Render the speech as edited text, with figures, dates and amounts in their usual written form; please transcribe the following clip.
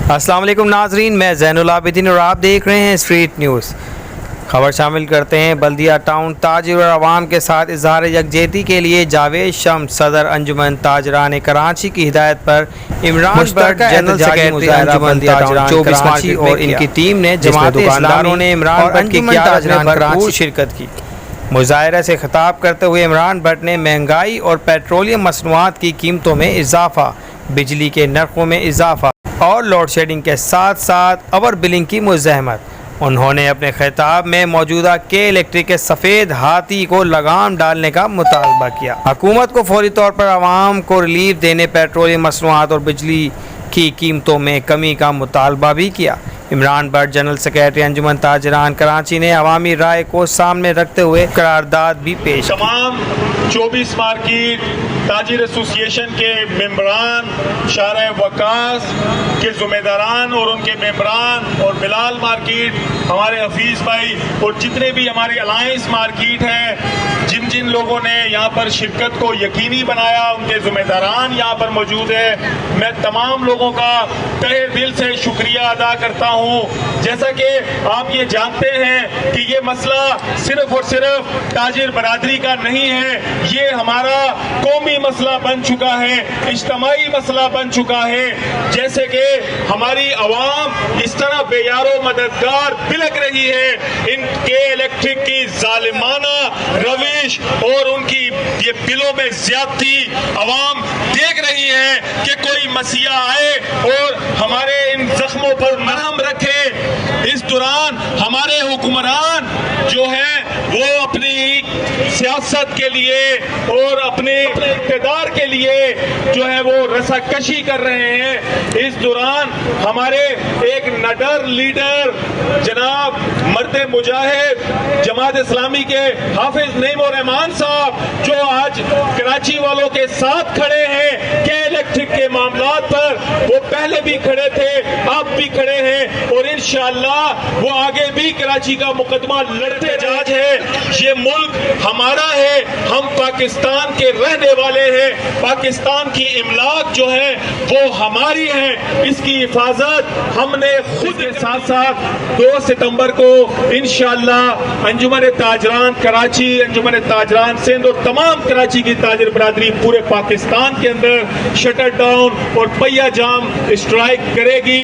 السلام علیکم ناظرین، میں زین العابدین اور آپ دیکھ رہے ہیں اسٹریٹ نیوز۔ خبر شامل کرتے ہیں۔ بلدیہ ٹاؤن تاجر اور عوام کے ساتھ اظہار یکجہتی کے لیے جاوید شمس صدر انجمن تاجران کراچی کی ہدایت پر عمران بٹ جنرل سیکرٹری انجمن تاجران کراچی اور ان کی ٹیم نے جماعت دکانداروں نے عمران بٹ کی قیادت میں بھرپور شرکت کی۔ مظاہرے سے خطاب کرتے ہوئے عمران بٹ نے مہنگائی اور پیٹرولیم مصنوعات کی قیمتوں میں اضافہ، بجلی کے نرخوں میں اضافہ اور لوڈ شیڈنگ کے ساتھ ساتھ اوور بلنگ کی مزاحمت۔ انہوں نے اپنے خطاب میں موجودہ کے الیکٹرک کے سفید ہاتھی کو لگام ڈالنے کا مطالبہ کیا۔ حکومت کو فوری طور پر عوام کو ریلیف دینے، پیٹرولیم مصنوعات اور بجلی کی قیمتوں میں کمی کا مطالبہ بھی کیا۔ عمران بٹ جنرل سیکرٹری انجمن تاجران کراچی نے عوامی رائے کو سامنے رکھتے ہوئے قرارداد بھی پیش کی۔ تمام 24 مارکیٹ تاجر ایسوسی ایشن کے ممبران، شارع وکاس کے ذمہ داران اور ان کے ممبران اور بلال مارکیٹ، ہمارے حفیظ بھائی اور جتنے بھی ہمارے الائنس مارکیٹ ہیں، جن جن لوگوں نے یہاں پر شرکت کو یقینی بنایا، ان کے ذمہ داران یہاں پر موجود ہیں، میں تمام لوگوں کا تہہ دل سے شکریہ ادا کرتا ہوں۔ جیسا کہ آپ یہ جانتے ہیں کہ یہ مسئلہ صرف اور صرف تاجر برادری کا نہیں ہے، یہ ہمارا قومی مسئلہ بن چکا ہے، اجتماعی مسئلہ بن چکا ہے۔ جیسے کہ ہماری عوام اس طرح بے یار و مددگار بلک رہی ہے، ان کے الیکٹرک کی ظالمانہ روش اور ان کی یہ بلوں میں زیادتی عوام دیکھ رہی ہے کہ کوئی مسیح آئے اور ہمارے ان زخموں پر مرہم رکھے۔ اس دوران ہمارے حکمران جو ہیں وہ اپنی سیاست کے لیے اور اپنے اقتدار کے لیے جو ہے وہ رسا کشی کر رہے ہیں۔ اس دوران ہمارے ایک نڈر لیڈر جناب مرد مجاہد جماعت اسلامی کے حافظ نعیم الرحمان صاحب جو آج کراچی والوں کے ساتھ کھڑے ہیں کہ الیکٹرک کے معاملات پر، وہ پہلے بھی کھڑے تھے، اب بھی کھڑے ہیں اور انشاءاللہ وہ آگے بھی کراچی کا مقدمہ لڑتے جاج ہے۔ یہ ملک ہمارا ہے، ہم پاکستان کے رہنے والے ہیں، پاکستان کی املاک جو ہے وہ ہماری ہے، اس کی حفاظت ہم نے خود کے ساتھ ساتھ 2 ستمبر کو انشاءاللہ انجمن تاجران کراچی، انجمن تاجران سندھ اور تمام کراچی کی تاجر برادری پورے پاکستان کے اندر شٹر ڈاؤن اور پہیہ جام اسٹرائک کرے گی۔